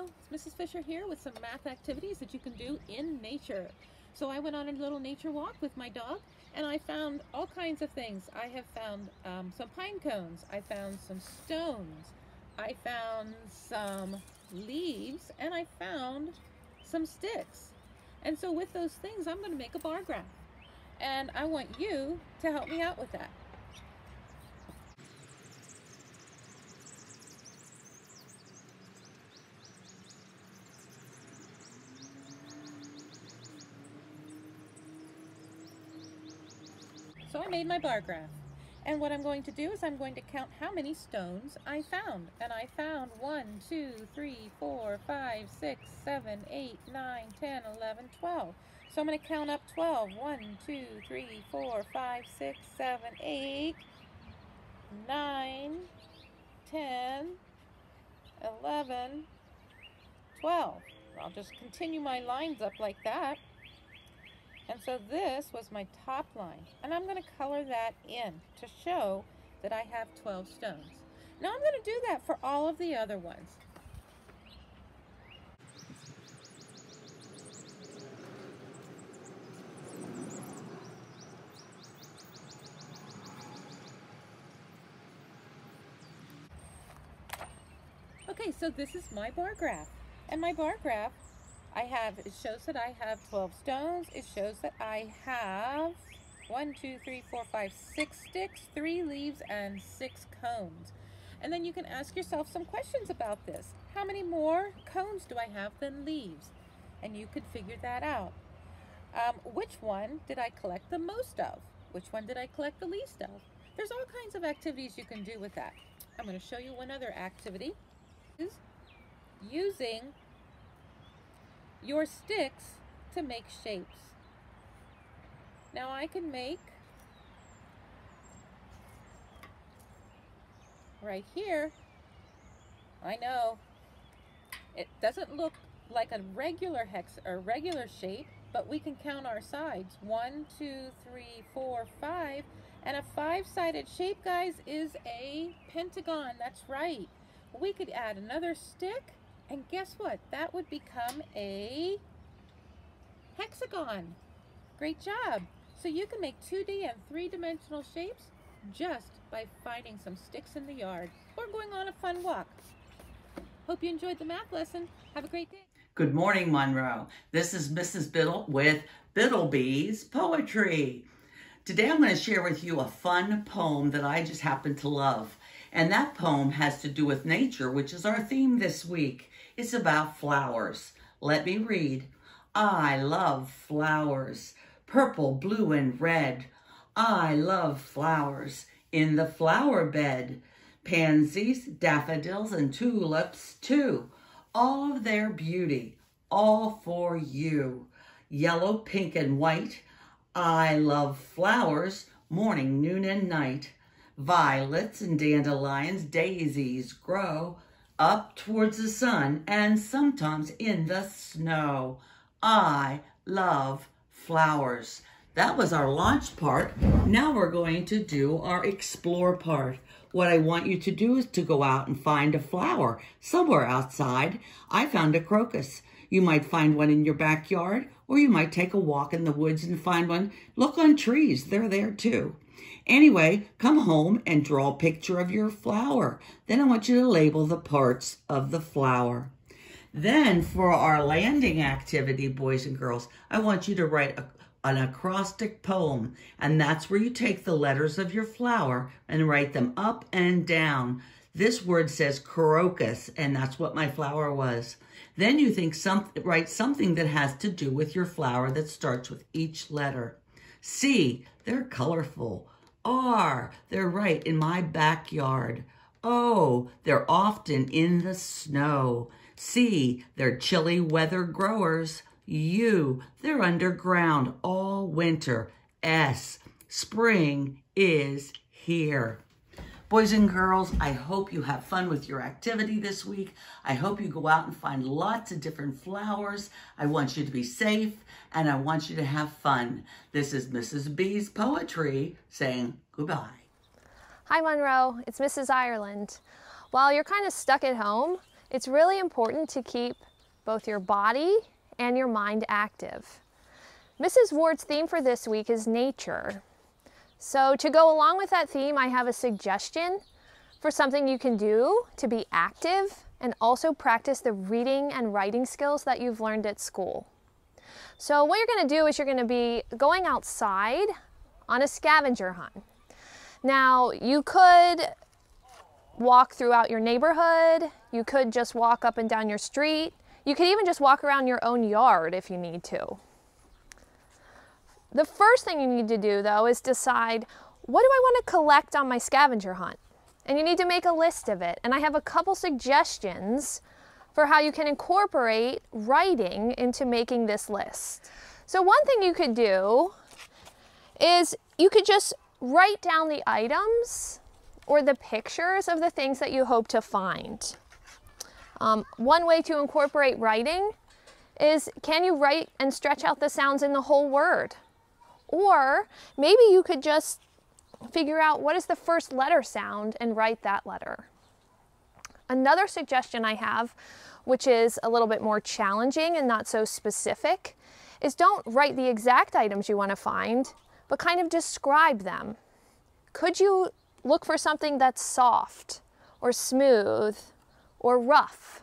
Monroe. It's Mrs. Fisher here with some math activities that you can do in nature. So I went on a little nature walk with my dog and I found all kinds of things. I have found some pine cones, I found some stones, I found some leaves, and I found some sticks. And so with those things, I'm going to make a bar graph. And I want you to help me out with that. So I made my bar graph. And what I'm going to do is I'm going to count how many stones I found. And I found 1, 2, 3, 4, 5, 6, 7, 8, 9, 10, 11, 12. So I'm going to count up 12. 1, 2, 3, 4, 5, 6, 7, 8, 9, 10, 11, 12. I'll just continue my lines up like that. And so this was my top line, and I'm going to color that in to show that I have 12 stones. Now I'm going to do that for all of the other ones. Okay, so this is my bar graph, and my bar graph it shows that I have 12 stones. It shows that I have 1, 2, 3, 4, 5, 6 sticks, 3 leaves, and 6 cones. And then you can ask yourself some questions about this. How many more cones do I have than leaves? And you could figure that out. Which one did I collect the most of? Which one did I collect the least of? There's all kinds of activities you can do with that. I'm going to show you one other activity. Is using your sticks to make shapes. Now I can make right here. I know it doesn't look like a regular regular shape, but we can count our sides. 1, 2, 3, 4, 5, and a 5-sided shape, guys, is a pentagon. That's right. We could add another stick, and guess what? That would become a hexagon. Great job. So you can make 2D and 3-dimensional shapes just by finding some sticks in the yard or going on a fun walk. Hope you enjoyed the math lesson. Have a great day. Good morning, Monroe. This is Mrs. Biddle with Biddlebee's Poetry. Today I'm going to share with you a fun poem that I just happen to love. And that poem has to do with nature, which is our theme this week. It's about flowers. Let me read. I love flowers, purple, blue, and red. I love flowers in the flower bed. Pansies, daffodils, and tulips too. All of their beauty, all for you. Yellow, pink, and white. I love flowers, morning, noon, and night. Violets and dandelions, daisies grow up towards the sun and sometimes in the snow. I love flowers. That was our launch part. Now we're going to do our explore part. What I want you to do is to go out and find a flower somewhere outside. I found a crocus. You might find one in your backyard, or you might take a walk in the woods and find one. Look on trees, they're there too. Anyway, come home and draw a picture of your flower. Then I want you to label the parts of the flower. Then for our landing activity, boys and girls, I want you to write an acrostic poem. And that's where you take the letters of your flower and write them up and down. This word says crocus, and that's what my flower was. Then you write something that has to do with your flower that starts with each letter. C, they're colorful. R, they're right in my backyard. O, they're often in the snow. C, they're chilly weather growers. U, they're underground all winter. S, spring is here. Boys and girls, I hope you have fun with your activity this week. I hope you go out and find lots of different flowers. I want you to be safe, and I want you to have fun. This is Mrs. B's Poetry saying goodbye. Hi Monroe, it's Mrs. Ireland. While you're kind of stuck at home, It's really important to keep both your body and your mind active. Mrs. Ward's theme for this week is nature. So to go along with that theme, I have a suggestion for something you can do to be active and also practice the reading and writing skills that you've learned at school. So what you're going to do is you're going to be going outside on a scavenger hunt. Now, you could walk throughout your neighborhood, you could just walk up and down your street, you could even just walk around your own yard if you need to. The first thing you need to do, though, is decide, what do I want to collect on my scavenger hunt? And you need to make a list of it. And I have a couple suggestions for how you can incorporate writing into making this list. So one thing you could do is you could just write down the items or the pictures of the things that you hope to find. One way to incorporate writing is, can you write and stretch out the sounds in the whole word? Or maybe you could just figure out what is the first letter sound and write that letter. Another suggestion I have, which is a little bit more challenging and not so specific, is don't write the exact items you want to find, but kind of describe them. Could you look for something that's soft or smooth or rough?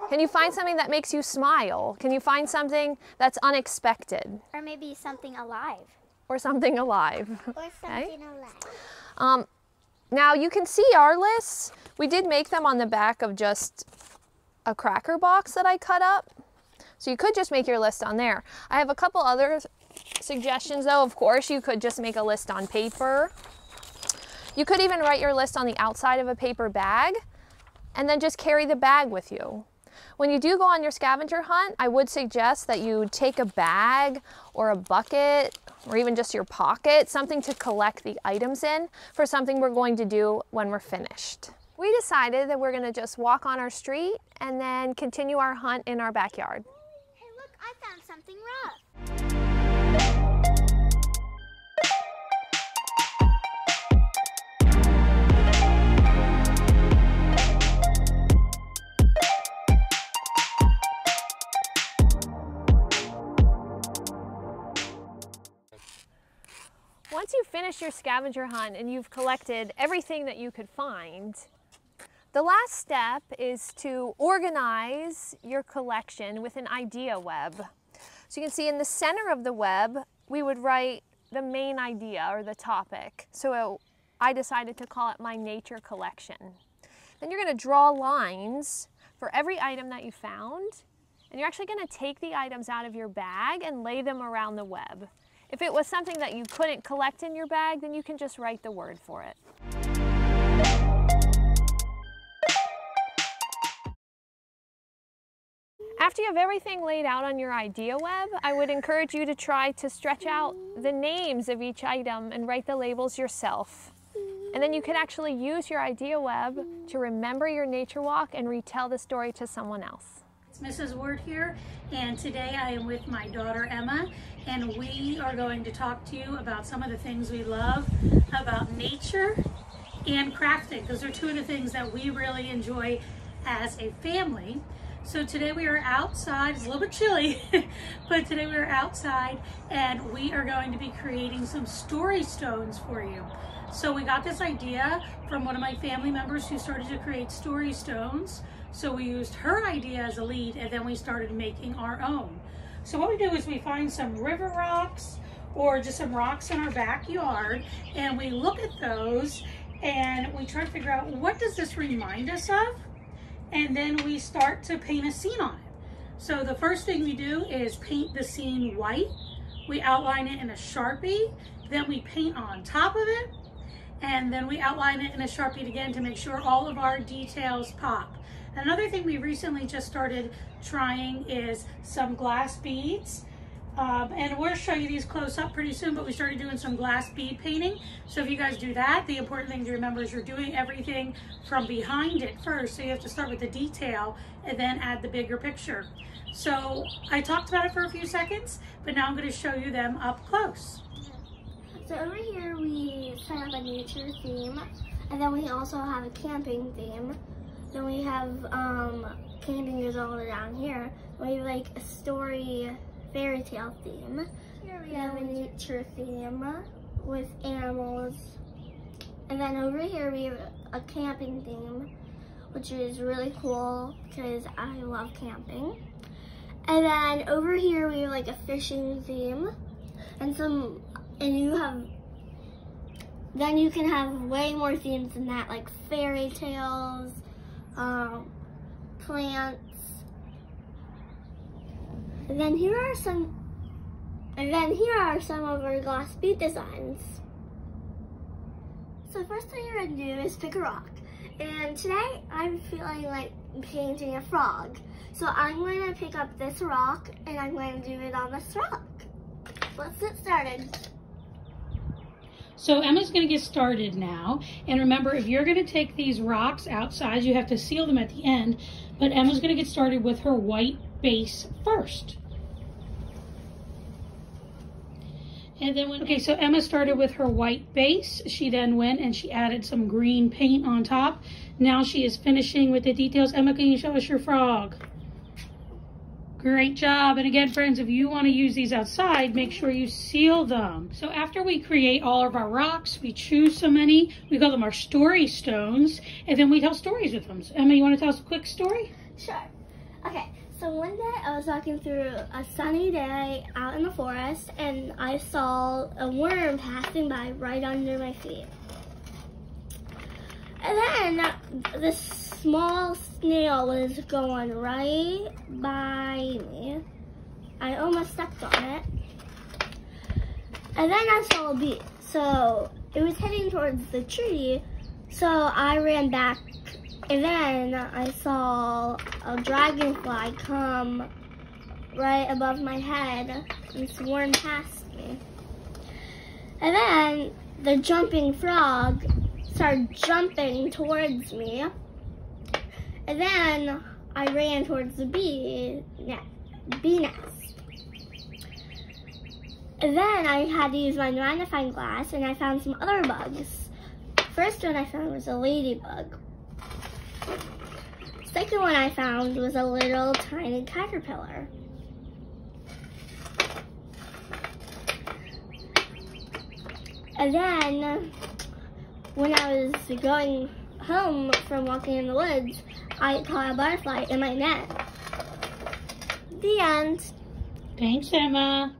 Can you find something that makes you smile? Can you find something that's unexpected? Or maybe something alive. Or something alive. Or something alive. Now you can see our lists. We did make them on the back of just a cracker box that I cut up. So you could just make your list on there. I have a couple other suggestions though. Of course, you could just make a list on paper. You could even write your list on the outside of a paper bag and then just carry the bag with you. When you do go on your scavenger hunt, I would suggest that you take a bag or a bucket or even just your pocket, something to collect the items in for something we're going to do when we're finished. We decided that we're going to just walk on our street and then continue our hunt in our backyard. Hey look, I found something rough. Once you've finished your scavenger hunt and you've collected everything that you could find, the last step is to organize your collection with an idea web. So you can see in the center of the web, we would write the main idea or the topic. So I decided to call it my nature collection. Then you're going to draw lines for every item that you found, and you're actually going to take the items out of your bag and lay them around the web. If it was something that you couldn't collect in your bag, then you can just write the word for it. After you have everything laid out on your idea web, I would encourage you to try to stretch out the names of each item and write the labels yourself. And then you can actually use your idea web to remember your nature walk and retell the story to someone else. It's Mrs. Ward here, and today I am with my daughter Emma, and we are going to talk to you about some of the things we love about nature and crafting. Those are two of the things that we really enjoy as a family. So today we are outside. It's a little bit chilly, but today we are outside and we are going to be creating some story stones for you. So we got this idea from one of my family members who started to create story stones. So we used her idea as a lead, and then we started making our own. So what we do is we find some river rocks or just some rocks in our backyard, and we look at those and we try to figure out, what does this remind us of? And then we start to paint a scene on it. So the first thing we do is paint the scene white. We outline it in a Sharpie, then we paint on top of it, and then we outline it in a Sharpie again to make sure all of our details pop. Another thing we recently just started trying is some glass beads. And we'll show you these close up pretty soon, but we started doing some glass bead painting. So if you guys do that, the important thing to remember is you're doing everything from behind it first. So you have to start with the detail and then add the bigger picture. So I talked about it for a few seconds, but now I'm going to show you them up close. So over here we set up a nature theme, and then we also have a camping theme. Then we have camping goes all the way down here. We have like a story fairy tale theme. Here we have a nature theme with animals. And then over here we have a camping theme, which is really cool because I love camping. And then over here we have like a fishing theme, then you can have way more themes than that, like fairy tales, plants. And then here are some of our glass bead designs. So the first thing you're gonna do is pick a rock. And today I'm feeling like painting a frog. So I'm going to pick up this rock and I'm going to do it on this rock. Let's get started. So Emma's going to get started now. And remember, if you're going to take these rocks outside, you have to seal them at the end. But Emma's going to get started with her white base first. And then okay, so Emma started with her white base. She then went and she added some green paint on top. Now she is finishing with the details. Emma, can you show us your frog? Great job. And again, friends, if you want to use these outside, make sure you seal them. So after we create all of our rocks, we choose so many. We call them our story stones, and then we tell stories with them. So Emma, you want to tell us a quick story? Sure. Okay, so one day I was walking through a sunny day out in the forest, and I saw a worm passing by right under my feet. And then this small snail was going right by me. I almost stepped on it. And then I saw a bee. So it was heading towards the tree. So I ran back. And then I saw a dragonfly come right above my head and swarm past me. And then the jumping frog started jumping towards me. And then I ran towards the bee nest. And then I had to use my magnifying glass and I found some other bugs. First one I found was a ladybug. Second one I found was a little tiny caterpillar. And then when I was going home from walking in the woods, I caught a butterfly in my net. The end. Thanks, Emma.